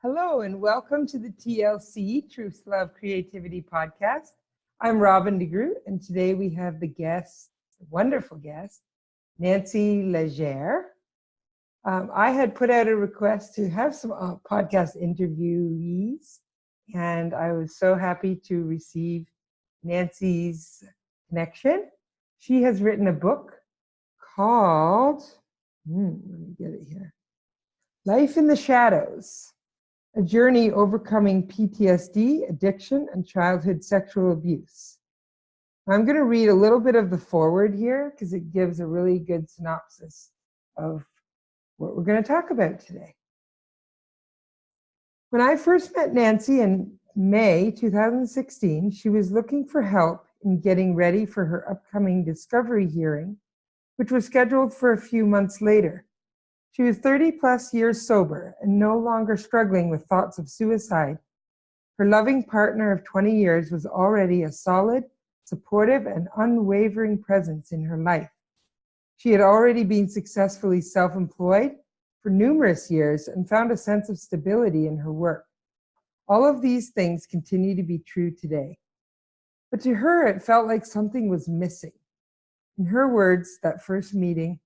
Hello and welcome to the TLC, Truth, Love, Creativity podcast. I'm Robin DeGroot, and today we have the wonderful guest, Nancy Legere. I had put out a request to have some podcast interviewees, and I was so happy to receive Nancy's connection. She has written a book called, let me get it here, Life in the Shadows. A journey overcoming PTSD, addiction, and childhood sexual abuse. I'm going to read a little bit of the foreword here because it gives a really good synopsis of what we're going to talk about today. When I first met Nancy in May 2016, she was looking for help in getting ready for her upcoming discovery hearing, which was scheduled for a few months later. She was 30 plus years sober and no longer struggling with thoughts of suicide. Her loving partner of 20 years was already a solid, supportive, and unwavering presence in her life. She had already been successfully self-employed for numerous years and found a sense of stability in her work. All of these things continue to be true today. But to her, it felt like something was missing. In her words, that first meeting,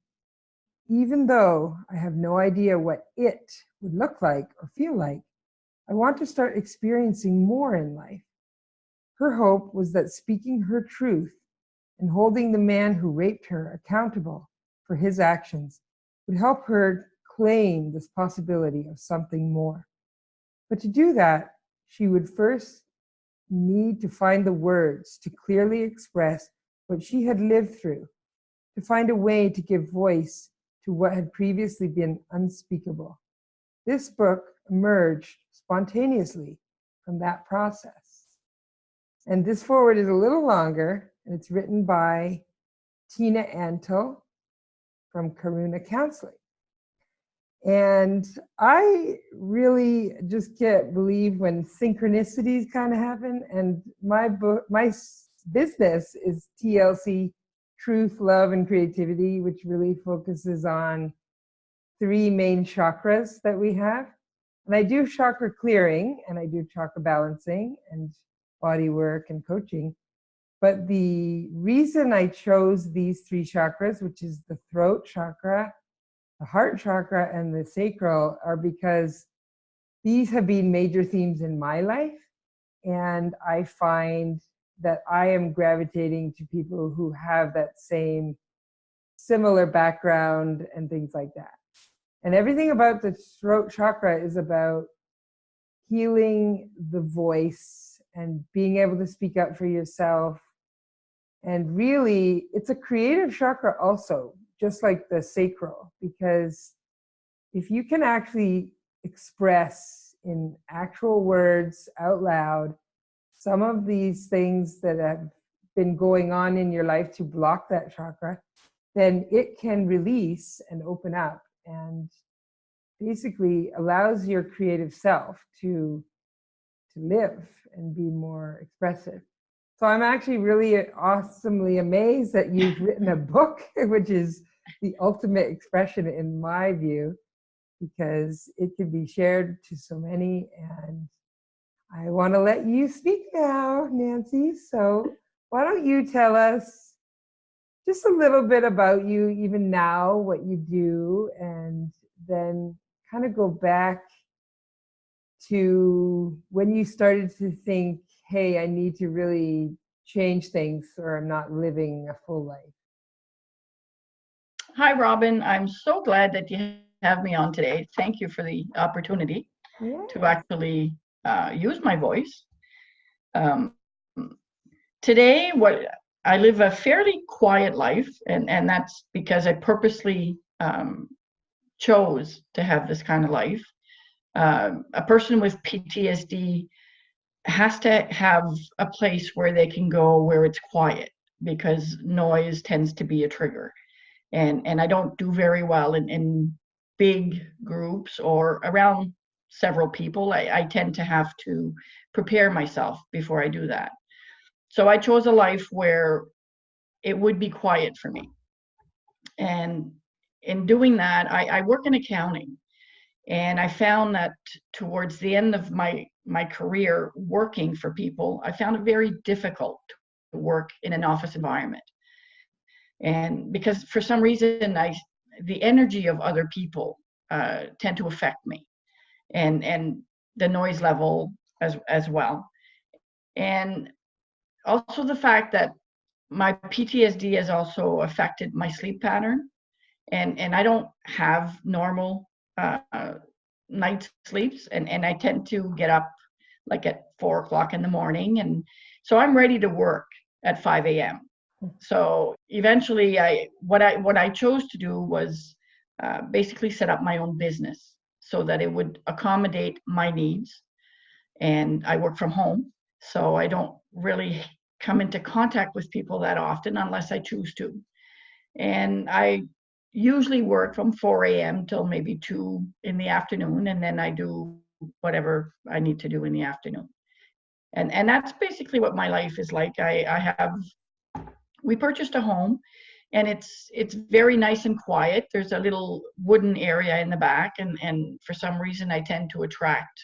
"Even though I have no idea what it would look like or feel like, I want to start experiencing more in life." Her hope was that speaking her truth and holding the man who raped her accountable for his actions would help her claim this possibility of something more. But to do that, she would first need to find the words to clearly express what she had lived through, to find a way to give voice to what had previously been unspeakable. This book emerged spontaneously from that process. And this foreword is a little longer, and it's written by Tina Antle from Karuna Counseling. And I really just can't believe when synchronicities kind of happen. And my business is TLC, Truth, Love, and Creativity, which really focuses on three main chakras that we have. And I do chakra clearing, and I do chakra balancing, and body work, and coaching. But the reason I chose these three chakras, which is the throat chakra, the heart chakra, and the sacral, are because these have been major themes in my life. And I find that I am gravitating to people who have that same similar background and things like that. And everything about the throat chakra is about healing the voice and being able to speak up for yourself. And really, it's a creative chakra also, just like the sacral, because if you can actually express in actual words out loud some of these things that have been going on in your life to block that chakra, then it can release and open up and basically allows your creative self to live and be more expressive. So I'm actually really awesomely amazed that you've written a book, which is the ultimate expression in my view, because it can be shared to so many. And I want to let you speak now, Nancy. So why don't you tell us just a little bit about you, even now, what you do, and then kind of go back to when you started to think, hey, I need to really change things or I'm not living a full life. Hi, Robin. I'm so glad that you have me on today. Thank you for the opportunity to actually use my voice. Today, I live a fairly quiet life, and that's because I purposely chose to have this kind of life. A person with PTSD has to have a place where they can go where it's quiet, because noise tends to be a trigger. And I don't do very well in big groups or around several people. I tend to have to prepare myself before I do that. So I chose a life where it would be quiet for me. And in doing that, I work in accounting. And I found that towards the end of my career working for people, I found it very difficult to work in an office environment. And because for some reason, the energy of other people tend to affect me, and the noise level as well. And also the fact that my PTSD has also affected my sleep pattern, and I don't have normal uh, night sleeps, and I tend to get up like at 4 o'clock in the morning, and so I'm ready to work at 5 a.m. So eventually, what I chose to do was basically set up my own business so that it would accommodate my needs, and I work from home, so I don't really come into contact with people that often unless I choose to. And I usually work from 4 a.m. till maybe 2 in the afternoon, and then I do whatever I need to do in the afternoon. And that's basically what my life is like. We purchased a home, and it's very nice and quiet. There's a little wooden area in the back, and for some reason I tend to attract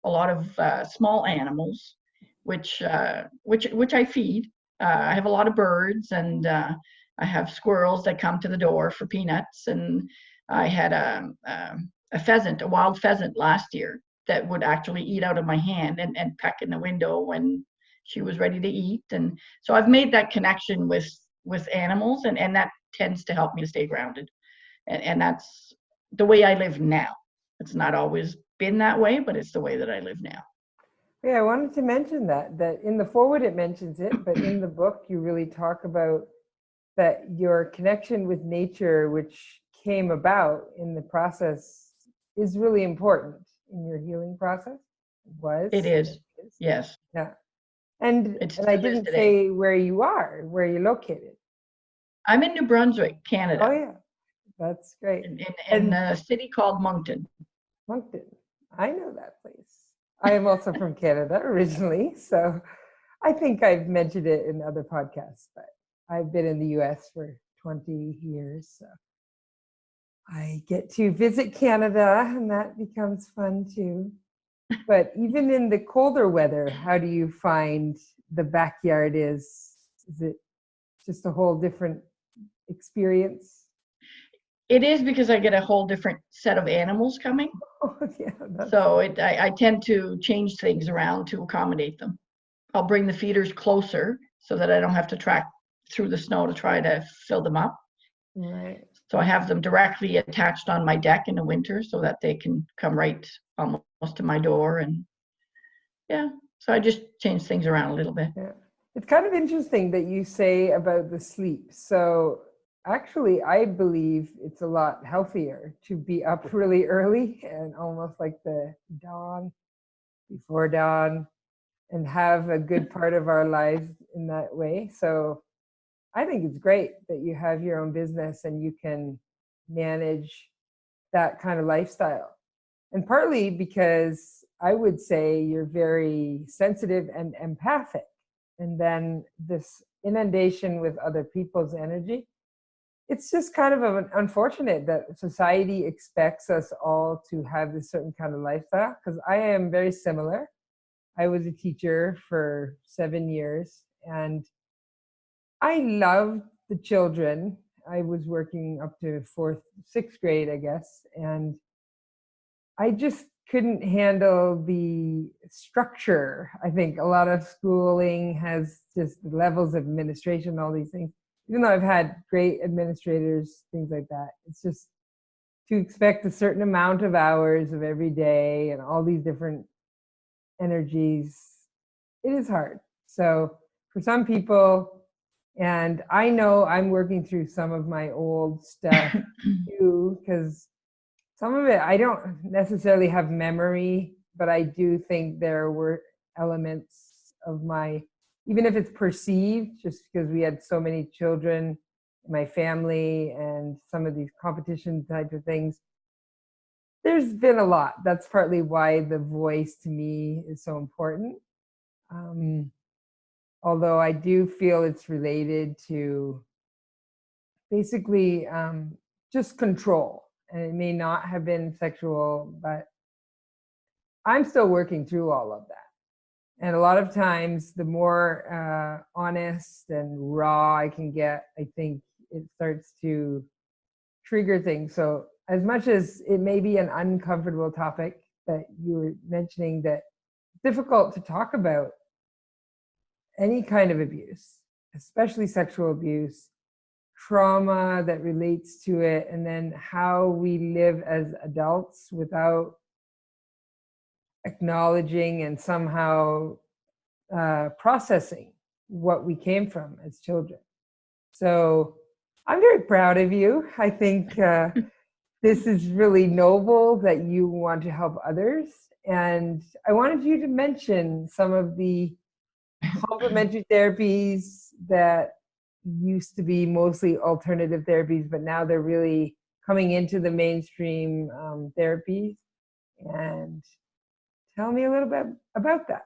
a lot of small animals, which I feed. I have a lot of birds, and I have squirrels that come to the door for peanuts, and I had a pheasant, a wild pheasant last year that would actually eat out of my hand and peck in the window when she was ready to eat. And so I've made that connection with animals, and that tends to help me to stay grounded. And that's the way I live now. It's not always been that way, but it's the way that I live now. Yeah, I wanted to mention that in the forward it mentions it, but in the book you really talk about that your connection with nature, which came about in the process, is really important in your healing process. It Was. is. Yes. Yeah. And It and I still is didn't today. say where you are, where you're located. I'm in New Brunswick, Oh Canada, yeah, that's great. in And a city called Moncton. Moncton, I know that place. I am also from Canada originally, so I think I've mentioned it in other podcasts, but I've been in the US for 20 years, so I get to visit Canada, and that becomes fun too. But even in the colder weather, how do you find the backyard is? Is it just a whole different experience? It is, because I get a whole different set of animals coming. Oh, yeah, that's So I tend to change things around to accommodate them. I'll bring the feeders closer so that I don't have to track through the snow to try to fill them up. right. So I have them directly attached on my deck in the winter so that they can come right almost to my door. And yeah, so I just change things around a little bit. Yeah. It's kind of interesting that you say about the sleep. So actually, I believe it's a lot healthier to be up really early and almost like the dawn, before dawn, and have a good part of our lives in that way. So I think it's great that you have your own business and you can manage that kind of lifestyle. And partly because I would say you're very sensitive and empathic. And then this inundation with other people's energy, it's just kind of unfortunate that society expects us all to have this certain kind of lifestyle, because I am very similar. I was a teacher for 7 years, and I loved the children. I was working up to sixth grade, I guess, and I just couldn't handle the structure. I think a lot of schooling has just levels of administration, all these things. Even though I've had great administrators, things like that, it's just to expect a certain amount of hours of every day and all these different energies, it is hard. So for some people, and I know I'm working through some of my old stuff too, because some of it I don't necessarily have memory, but I do think there were elements of my, even if it's perceived, just because we had so many children in my family and some of these competition type of things. There's been a lot. That's partly why the voice to me is so important. Um, Although I do feel it's related to basically just control and it may not have been sexual, but I'm still working through all of that. And a lot of times, the more honest and raw I can get, I think it starts to trigger things. So as much as it may be an uncomfortable topic that you were mentioning, that it's difficult to talk about any kind of abuse, especially sexual abuse, trauma that relates to it, and then how we live as adults without acknowledging and somehow processing what we came from as children. So I'm very proud of you. I think this is really noble that you want to help others. And I wanted you to mention some of the complementary therapies that used to be mostly alternative therapies, but now they're really coming into the mainstream therapies. And tell me a little bit about that.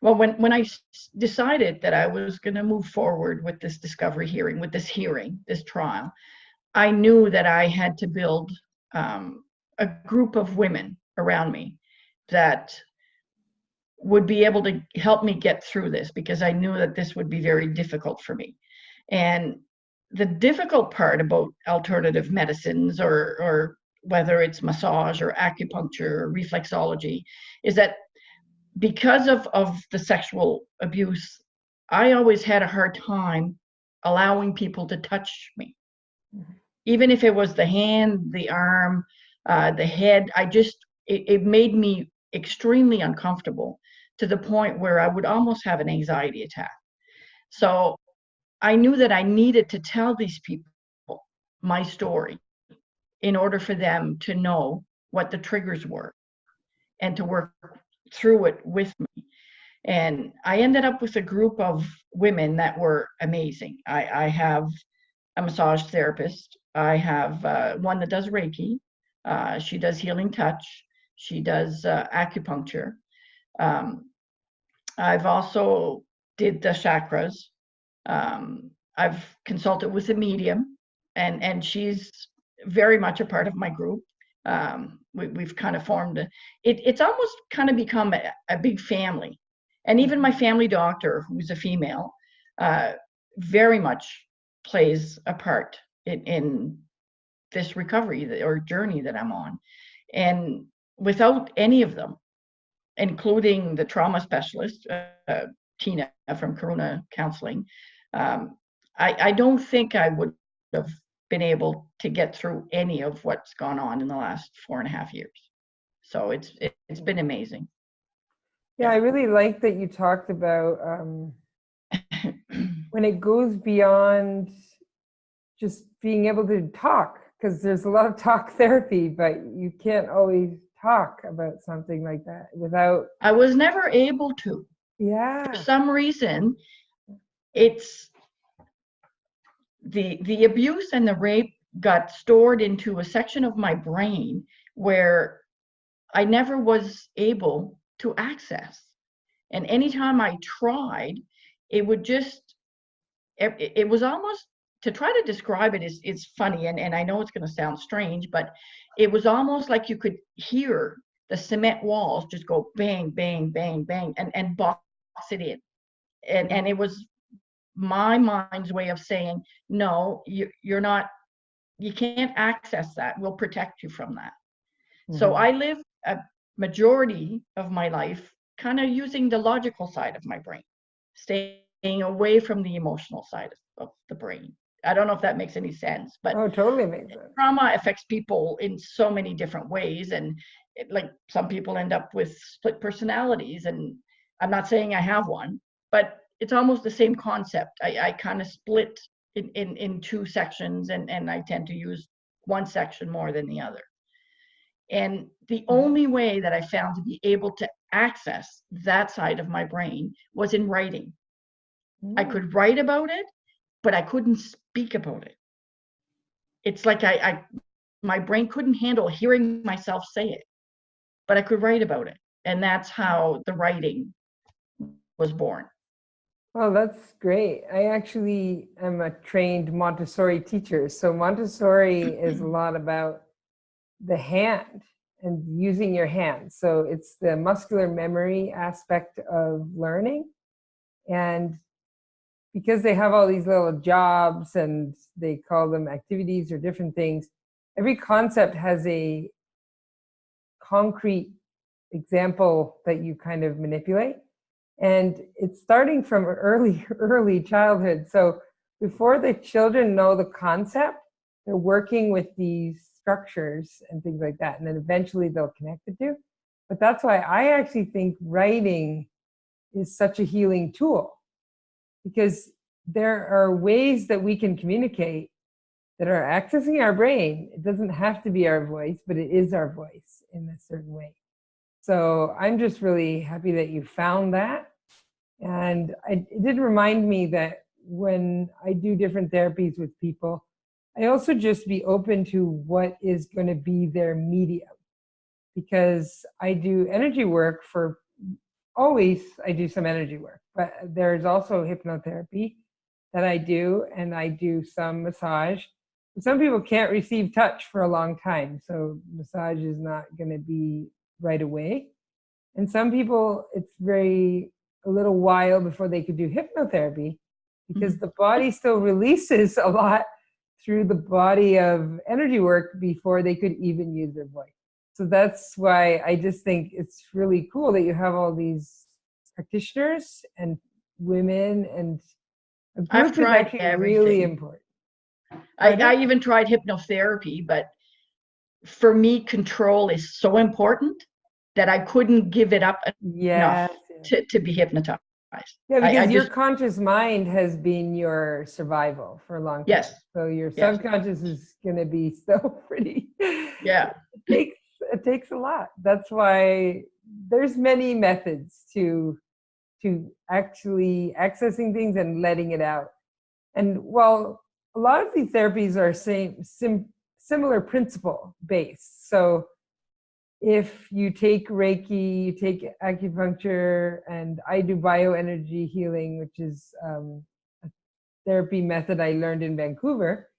Well, when I decided that I was going to move forward with this discovery hearing, with this trial, I knew that I had to build a group of women around me that would be able to help me get through this, because I knew that this would be very difficult for me. And the difficult part about alternative medicines, or whether it's massage or acupuncture or reflexology, is that because of the sexual abuse, I always had a hard time allowing people to touch me. Even if it was the hand, the arm, the head, it made me extremely uncomfortable, to the point where I would almost have an anxiety attack. So I knew that I needed to tell these people my story in order for them to know what the triggers were and to work through it with me. And I ended up with a group of women that were amazing. I have a massage therapist. I have one that does Reiki. She does healing touch. She does acupuncture. I've also did the chakras. I've consulted with a medium, and she's very much a part of my group. We've kind of formed it's almost kind of become a big family. And even my family doctor, who's a female, very much plays a part in this recovery or journey that I'm on. And without any of them, including the trauma specialist, Tina from Karuna Counseling, I don't think I would have been able to get through any of what's gone on in the last 4.5 years. So it's been amazing. Yeah, I really like that you talked about when it goes beyond just being able to talk, because there's a lot of talk therapy, but you can't always talk about something like that without. I was never able to. Yeah. For some reason, it's the abuse and the rape got stored into a section of my brain where I never was able to access. And anytime I tried, it would just, it was almost, to try to describe it is funny, and I know it's going to sound strange, but it was almost like you could hear the cement walls just go bang, bang, bang, bang, and box it in. And it was my mind's way of saying, no, you're not, you can't access that. We'll protect you from that. So I live a majority of my life kind of using the logical side of my brain, staying away from the emotional side of the brain. I don't know if that makes any sense, but oh, totally makes sense. Trauma affects people in so many different ways, and like some people end up with split personalities, and I'm not saying I have one, but it's almost the same concept. I kind of split in two sections, and I tend to use one section more than the other. And the only way that I found to be able to access that side of my brain was in writing. I could write about it, but I couldn't speak about it. It's like my brain couldn't handle hearing myself say it, but I could write about it. And that's how the writing was born. Well, that's great. I actually am a trained Montessori teacher. So Montessori is a lot about the hand and using your hands. So it's the muscular memory aspect of learning. And because they have all these little jobs and they call them activities or different things, every concept has a concrete example that you kind of manipulate. And it's starting from early childhood. So before the children know the concept, they're working with these structures and things like that. And then eventually they'll connect the two. But that's why I actually think writing is such a healing tool, because there are ways that we can communicate that are accessing our brain. It doesn't have to be our voice, but it is our voice in a certain way. So I'm just really happy that you found that. And it did remind me that when I do different therapies with people, I also just be open to what is going to be their medium. Because I do energy work for always, I do some energy work, but there's also hypnotherapy that I do, and I do some massage. Some people can't receive touch for a long time, so massage is not going to be right away. And some people, it's very a little while before they could do hypnotherapy, because the body still releases a lot through the body of energy work before they could even use their voice. So that's why I just think it's really cool that you have all these practitioners and women, and a I've group is tried actually really everything. important. I even tried hypnotherapy, but for me, control is so important that I couldn't give it up enough Yes, yes. to be hypnotized. Yeah, I because your just, conscious mind has been your survival for a long yes, time. So your yes, subconscious is going to be still pretty. yeah. Takes it takes a lot. That's why there's many methods to actually accessing things and letting it out. And while a lot of these therapies are similar principle based. So if you take Reiki, you take acupuncture, and I do bioenergy healing, which is a therapy method I learned in Vancouver.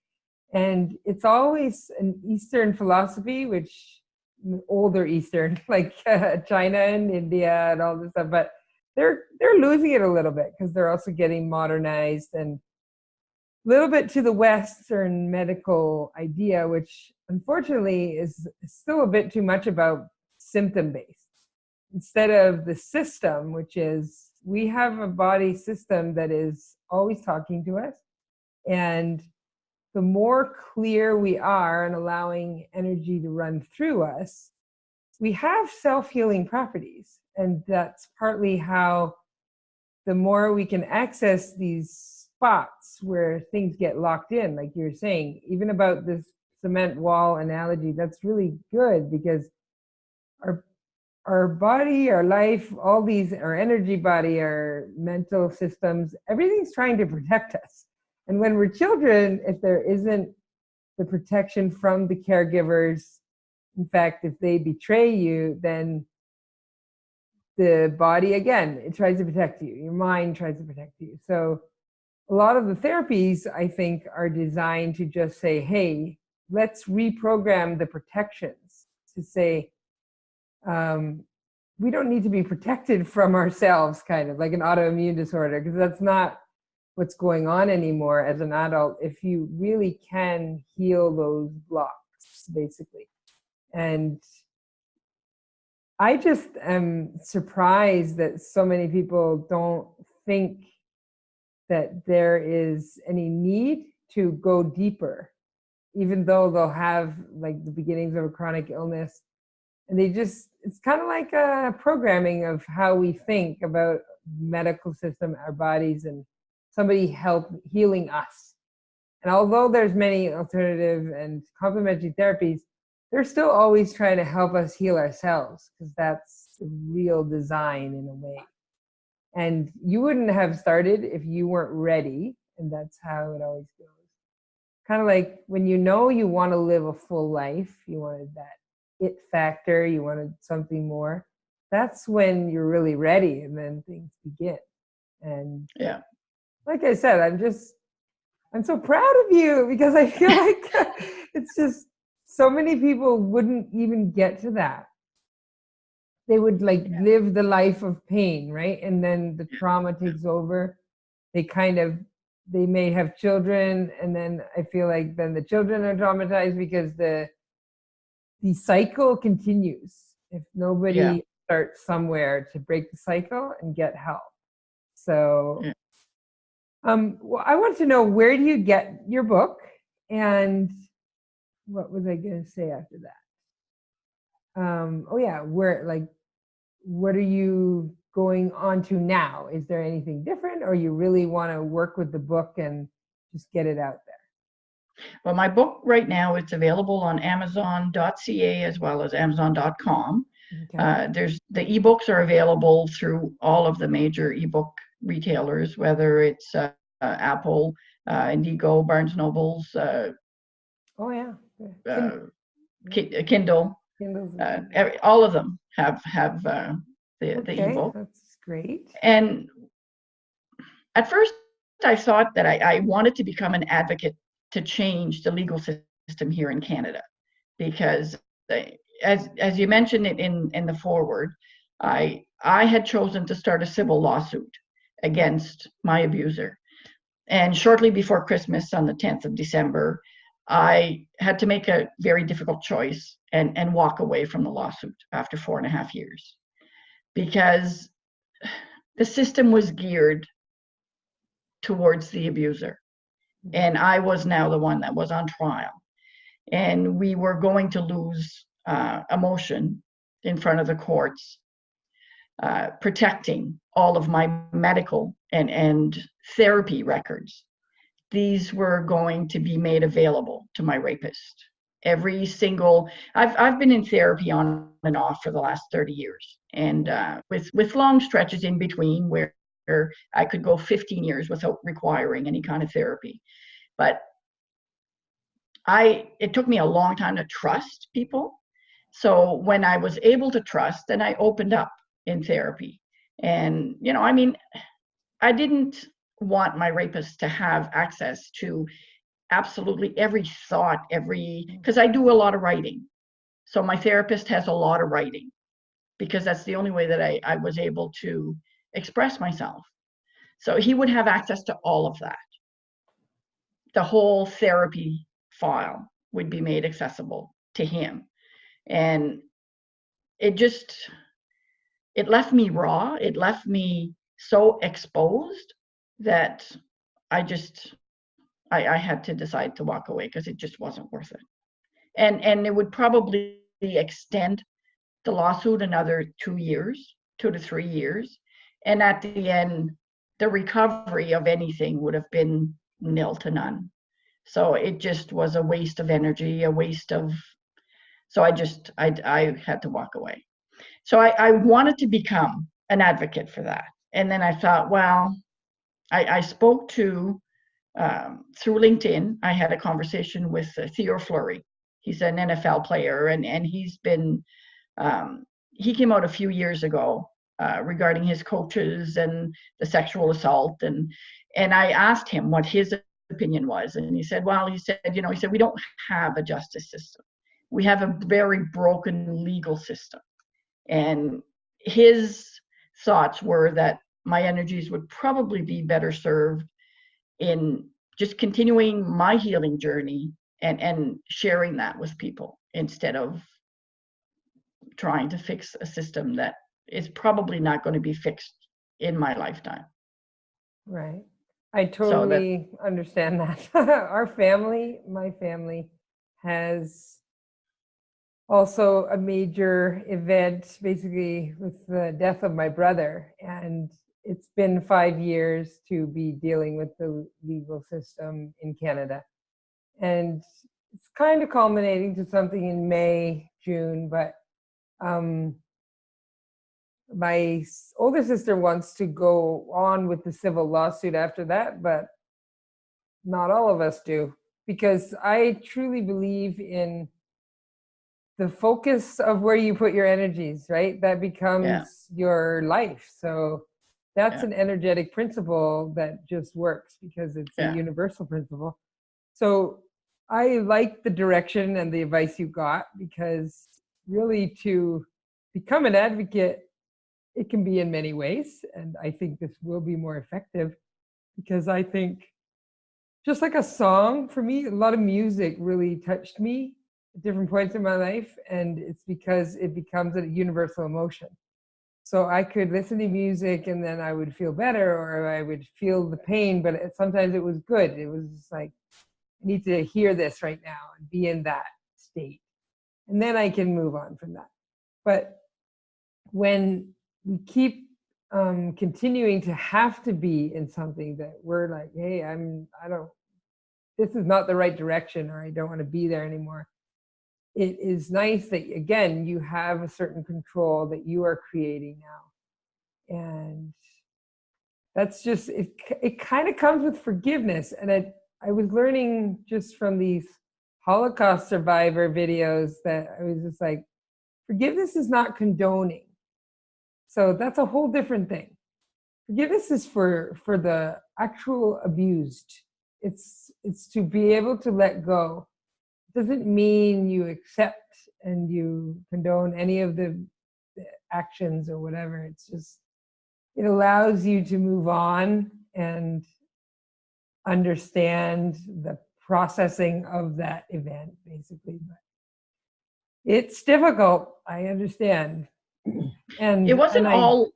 And it's always an Eastern philosophy, which older Eastern, like China and India and all this stuff, but they're losing it a little bit because they're also getting modernized and a little bit to the Western medical idea, which unfortunately is still a bit too much about symptom based instead of the system, which is we have a body system that is always talking to us. And the more clear we are in allowing energy to run through us, we have self healing properties. And that's partly how the more we can access these spots where things get locked in, like you're saying, even about this cement wall analogy, that's really good because our our body, our life, all these, our energy body, our mental systems, everything's trying to protect us. And when we're children, if there isn't the protection from the caregivers, in fact, if they betray you, then the body, again, it tries to protect you. Your mind tries to protect you. So a lot of the therapies, I think, are designed to just say, hey, let's reprogram the protections to say, we don't need to be protected from ourselves, kind of like an autoimmune disorder, because that's not what's going on anymore as an adult if you really can heal those blocks, basically. And I just am surprised that so many people don't think that there is any need to go deeper, even though they'll have like the beginnings of a chronic illness. And they just, it's kind of like a programming of how we think about medical system, our bodies, and somebody help healing us. And although there's many alternative and complementary therapies, they're still always trying to help us heal ourselves, because that's the real design in a way. And you wouldn't have started if you weren't ready. And that's how it always goes. Kind of like when you know you want to live a full life, you wanted that it factor, you wanted something more. That's when you're really ready, and then things begin. And Yeah. like I said, I'm so proud of you, because I feel like it's just so many people wouldn't even get to that. They would like live the life of pain, right? And then the trauma takes over. They kind of, they may have children, and then I feel like then the children are traumatized, because the cycle continues if Yeah. nobody starts somewhere to break the cycle and get help. So Yeah. well, I want to know, where do you get your book? And what was I going to say after that? Oh yeah, where, like, what are you going on to now? Is there anything different, or you really want to work with the book and just get it out there? Well, my book right now, it's available on Amazon.ca as well as Amazon.com. Okay. There's the ebooks are available through all of the major ebook retailers, whether it's Apple, Indigo, Barnes Nobles, Oh yeah. uh, Kindle. Kindles. All of them have the Okay, ebook. that's great. And at first, I thought that I wanted to become an advocate to change the legal system here in Canada, because as you mentioned it in the forward, I had chosen to start a civil lawsuit against my abuser. And shortly before Christmas, on the 10th of December, I had to make a very difficult choice and walk away from the lawsuit after 4.5 years, because the system was geared towards the abuser. And I was now the one that was on trial. And we were going to lose a motion in front of the courts protecting all of my medical and therapy records. These were going to be made available to my rapist. Every single, I've been in therapy on and off for the last 30 years, and with long stretches in between where I could go 15 years without requiring any kind of therapy. But it took me a long time to trust people. So when I was able to trust, then I opened up in therapy. And, I mean, I didn't want my rapist to have access to absolutely every thought, because I do a lot of writing. So my therapist has a lot of writing, because that's the only way that I was able to express myself. So he would have access to all of that. The whole therapy file would be made accessible to him. And it left me raw. It left me so exposed that I had to decide to walk away, because it just wasn't worth it. And it would probably extend the lawsuit another 2 to 3 years. And at the end, the recovery of anything would have been nil to none. So it just was a waste of energy, so I had to walk away. So I wanted to become an advocate for that. And then I thought, well, I spoke to, through LinkedIn, I had a conversation with Theo Fleury. He's an NFL player, and he's been, he came out a few years ago regarding his coaches and the sexual assault. And I asked him what his opinion was. And he said, we don't have a justice system. We have a very broken legal system. And his thoughts were that my energies would probably be better served in just continuing my healing journey and sharing that with people, instead of trying to fix a system that is probably not going to be fixed in my lifetime. Right. I So that, totally understand that. My family has also a major event, basically with the death of my brother. And it's been 5 years to be dealing with the legal system in Canada. And it's kind of culminating to something in May, June, but my older sister wants to go on with the civil lawsuit after that, but not all of us do, because I truly believe in the focus of where you put your energies, right? That yeah, becomes your life. So that's an energetic principle that just works because it's a universal principle. So I like the direction and the advice you got, because really to become an advocate, it can be in many ways. And I think this will be more effective, because I think just like a song, for me, a lot of music really touched me at different points in my life. And it's because it becomes a universal emotion. So I could listen to music and then I would feel better, or I would feel the pain, but sometimes it was good. It was just like, I need to hear this right now and be in that state. And then I can move on from that. But when we keep continuing to have to be in something that we're like, hey, this is not the right direction, or I don't want to be there anymore. It is nice that, again, you have a certain control that you are creating now. And that's just, it kind of comes with forgiveness. And I was learning just from these Holocaust survivor videos that I was just like, forgiveness is not condoning. So that's a whole different thing. Forgiveness is for the actual abused. It's to be able to let go. It doesn't mean you accept and you condone any of the actions or whatever. It's just, it allows you to move on and understand the processing of that event, basically. But it's difficult, I understand. And it wasn't all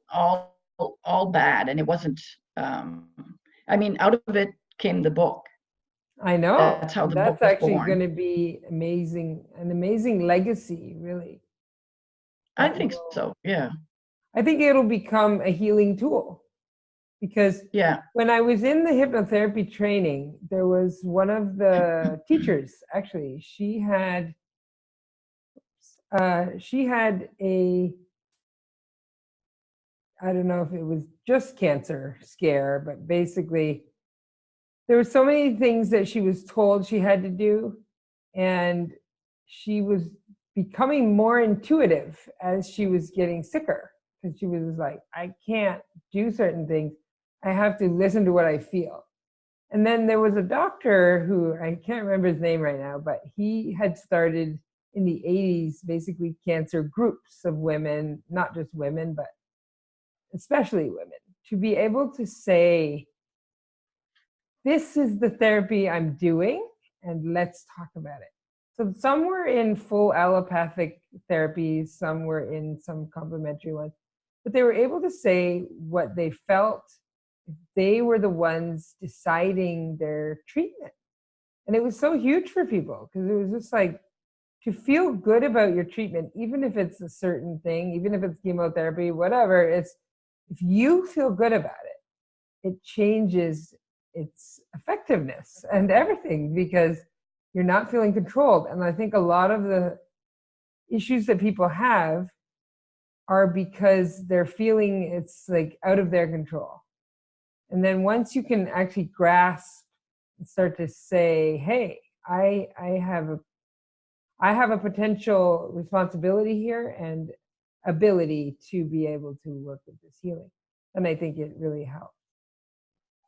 bad, and it wasn't I mean, out of it came the book. I know. That's how the book was actually born. going to be amazing, an amazing legacy, really. I think so, yeah. I think it'll become a healing tool, because when I was in the hypnotherapy training, there was one of the teachers, actually, she had a, I don't know if it was just cancer scare, but basically there were so many things that she was told she had to do, and she was becoming more intuitive as she was getting sicker, because she was like, I can't do certain things. I have to listen to what I feel. And then there was a doctor who, I can't remember his name right now, but he had started in the 80s, basically cancer groups of women, not just women, but especially women, to be able to say, this is the therapy I'm doing, and let's talk about it. So some were in full allopathic therapies, some were in some complementary ones, but they were able to say what they felt. They were the ones deciding their treatment. And it was so huge for people, because it was just like, to feel good about your treatment, even if it's a certain thing, even if it's chemotherapy, whatever, if you feel good about it, it changes its effectiveness and everything, because you're not feeling controlled. And I think a lot of the issues that people have are because they're feeling it's like out of their control. And then once you can actually grasp and start to say, hey, I have a potential responsibility here and ability to be able to work with this healing, and I think it really helps.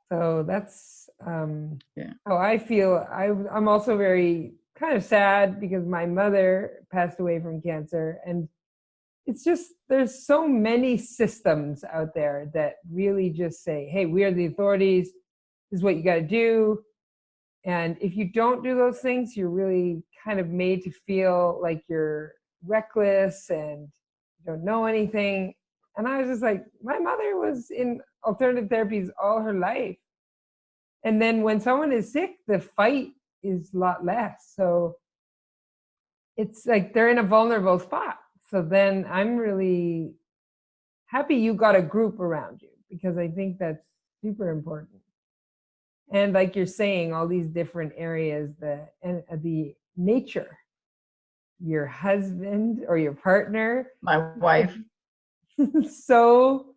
So that's how I feel. I'm also very kind of sad, because my mother passed away from cancer, and it's just, there's so many systems out there that really just say, hey, we are the authorities, this is what you got to do. And if you don't do those things, you're really kind of made to feel like you're reckless and you don't know anything. And I was just like, my mother was in alternative therapies all her life. And then when someone is sick, the fight is a lot less. So it's like they're in a vulnerable spot. So then I'm really happy you got a group around you, because I think that's super important. And like you're saying, all these different areas, the nature, your husband or your partner, my wife, so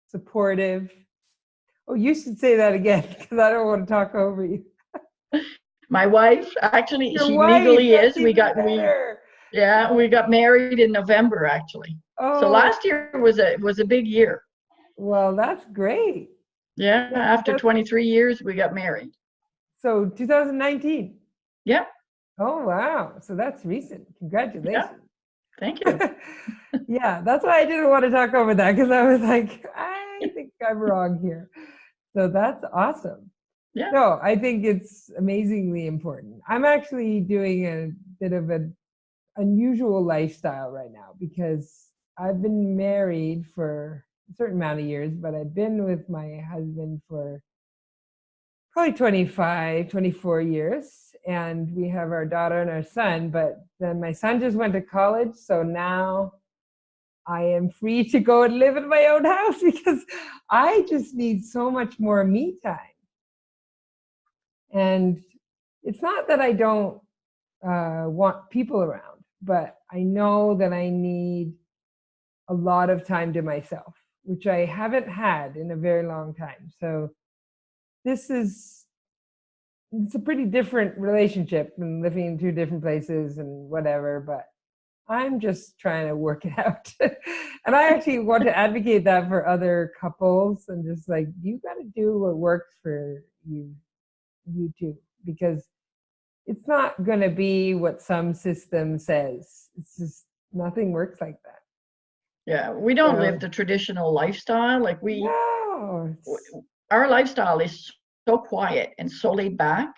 supportive. Oh, you should say that again, because I don't want to talk over you. My wife, actually, Your she wife, legally is. We got married in November, actually. Oh. So last year was a big year. Well, that's great. Yeah, Yeah, after 23 years, we got married. so 2019. Yep. Oh, wow. So that's recent. Congratulations. Thank you. Yeah, that's why I didn't want to talk over that, because I was like, I think I'm wrong here. So that's awesome. Yeah. No, I think it's amazingly important. I'm actually doing a bit of an unusual lifestyle right now because I've been married for a certain amount of years, but I've been with my husband for probably 25, 24 years. And we have our daughter and our son, but then my son just went to college. So now I am free to go and live in my own house because I just need so much more me time. And it's not that I don't want people around, but I know that I need a lot of time to myself, which I haven't had in a very long time. So this is it's a pretty different relationship and living in two different places and whatever, but I'm just trying to work it out. And I actually want to advocate that for other couples and just like, you got to do what works for you too, because it's not going to be what some system says. It's just nothing works like that. Yeah, we don't So, live the traditional lifestyle. Like no, our lifestyle is so quiet and so laid back.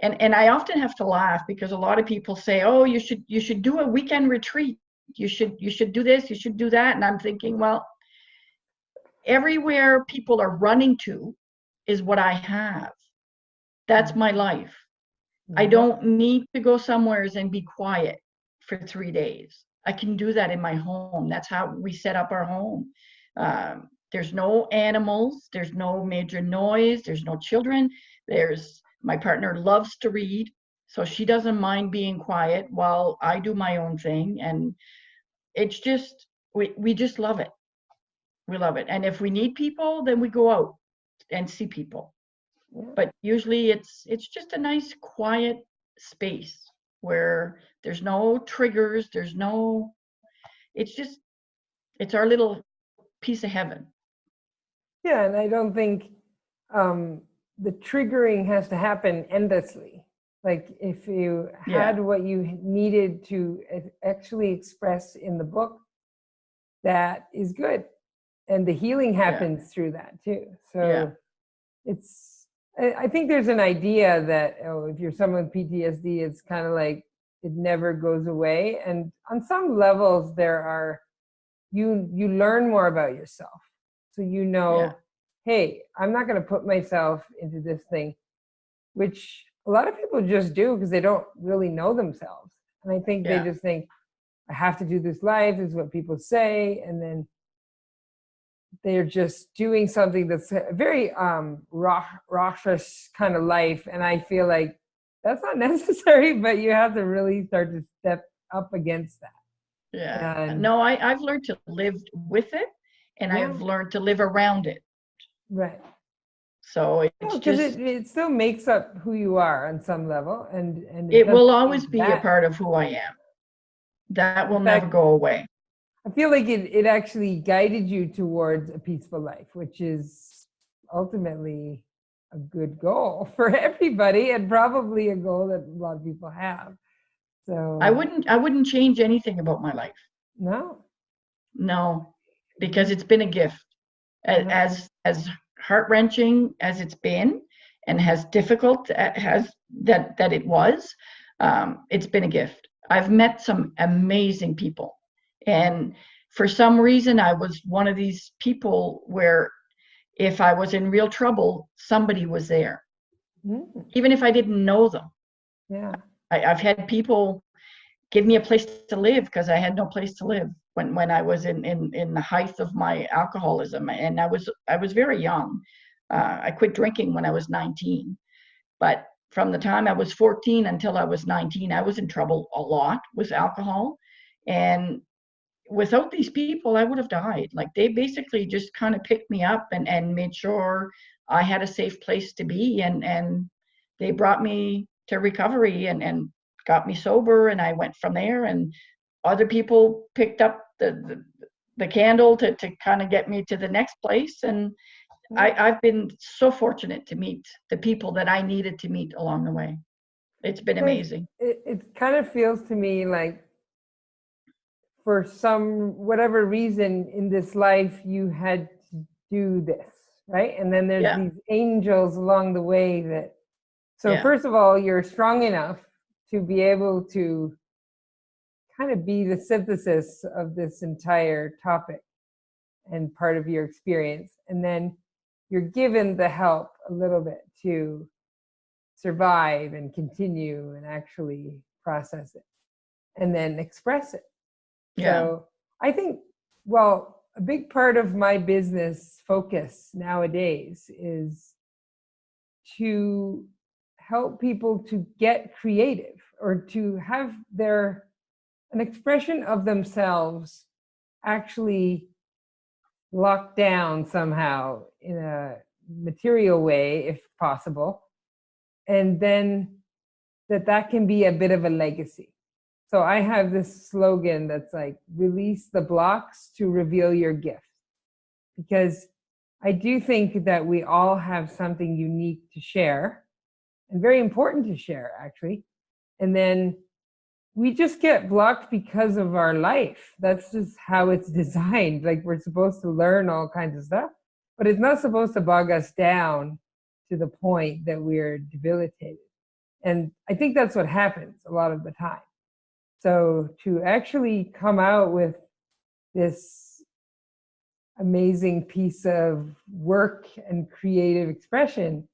And I often have to laugh because a lot of people say, "Oh, you should do a weekend retreat. You should do this, you should do that." And I'm thinking, well, everywhere people are running to is what I have. That's my life. I yeah, don't need to go somewhere and be quiet for 3 days. I can do that in my home. That's how we set up our home. There's no animals, there's no major noise, there's no children. There's my partner loves to read, so she doesn't mind being quiet while I do my own thing. And it's just we just love it. We love it. And if we need people, then we go out and see people. yeah. But usually it's just a nice quiet space where there's no triggers, there's no it's just it's our little piece of heaven. Yeah, and I don't think um, the triggering has to happen endlessly. Like if you Yeah, had what you needed to actually express in the book, that is good. And the healing yeah, happens through that too. yeah, So it's, I think there's an idea that, oh, if you're someone with PTSD, it's kind of like it never goes away. And on some levels, you learn more about yourself. So you yeah, know, hey, I'm not going to put myself into this thing, which a lot of people just do because they don't really know themselves. And I think they yeah, just think, I have to do this life, this is what people say. And then they're just doing something that's a very raucous kind of life. And I feel like that's not necessary, but you have to really start to step up against that. yeah. And No, I've learned to live with it and yeah, I've learned to live around it. right. So it's No, because just it still makes up who you are on some level, and it it doesn't will change always be a that. part of who I am. That In will never fact, go away. I feel like it actually guided you towards a peaceful life, which is ultimately a good goal for everybody, and probably a goal that a lot of people have. So I wouldn't change anything about my life. no, No, because it's been a gift. yeah, As heart-wrenching as it's been and as difficult has that it was, it's been a gift. I've met some amazing people, and for some reason I was one of these people where if I was in real trouble, somebody was there, mm, even if I didn't know them. yeah, I've had people give me a place to live because I had no place to live when I was in the height of my alcoholism, and I was very young. I quit drinking when I was 19, but from the time I was 14 until I was 19, I was in trouble a lot with alcohol, and without these people, I would have died. Like they basically just kind of picked me up and made sure I had a safe place to be, and they brought me to recovery and got me sober, and I went from there. And other people picked up the candle to kind of get me to the next place. And I've been so fortunate to meet the people that I needed to meet along the way. It's been amazing. It kind of feels to me like for some whatever reason in this life you had to do this, right? And then there's these angels along the way that, so first of all, you're strong enough to be able to kind of be the synthesis of this entire topic and part of your experience. And then you're given the help a little bit to survive and continue and actually process it and then express it. So I think, well, a big part of my business focus nowadays is to help people to get creative or to have an expression of themselves actually locked down somehow in a material way, if possible. And then that can be a bit of a legacy. So I have this slogan that's like, release the blocks to reveal your gift. Because I do think that we all have something unique to share and very important to share, actually. And then we just get blocked because of our life. That's just how it's designed. Like, we're supposed to learn all kinds of stuff, but it's not supposed to bog us down to the point that we're debilitated. And I think that's what happens a lot of the time. So to actually come out with this amazing piece of work and creative expression,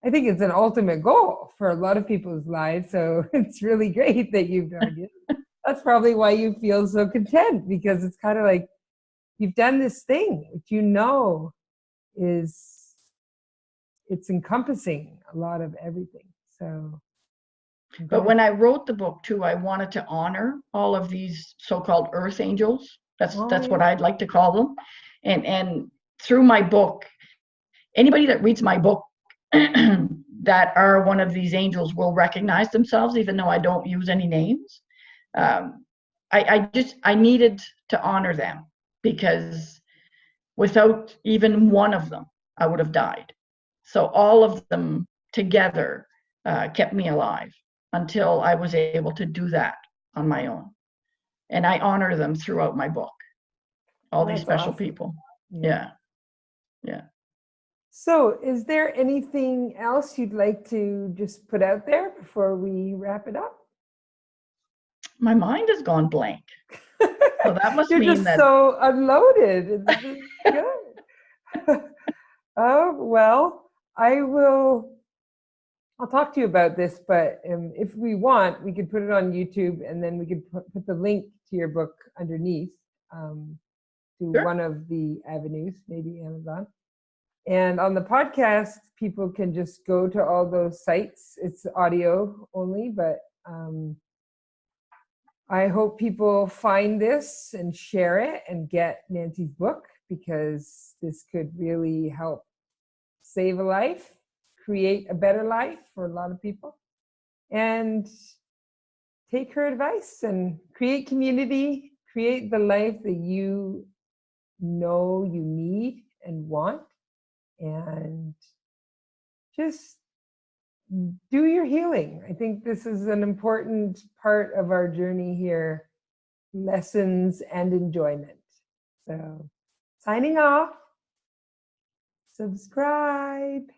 I think it's an ultimate goal for a lot of people's lives. So it's really great that you've done it. That's probably why you feel so content, because it's kind of like you've done this thing which it's encompassing a lot of everything. So, but when I wrote the book too, I wanted to honor all of these so-called earth angels. That's what I'd like to call them. And through my book, anybody that reads my book that are one of these angels will recognize themselves, even though I don't use any names. I needed to honor them, because without even one of them, I would have died. So all of them together kept me alive until I was able to do that on my own. And I honor them throughout my book, all these special people. Yeah. So is there anything else you'd like to just put out there before we wrap it up? My mind has gone blank. So that must You're mean just that... so unloaded. It's good. Oh, well, I'll talk to you about this, but if we want, we could put it on YouTube, and then we could put the link to your book underneath to one of the avenues, maybe Amazon. And on the podcast, people can just go to all those sites. It's audio only, but I hope people find this and share it and get Nancy's book, because this could really help save a life, create a better life for a lot of people, and take her advice and create community, create the life that you know you need and want, and just do your healing. I think this is an important part of our journey here, lessons and enjoyment. So, signing off. Subscribe.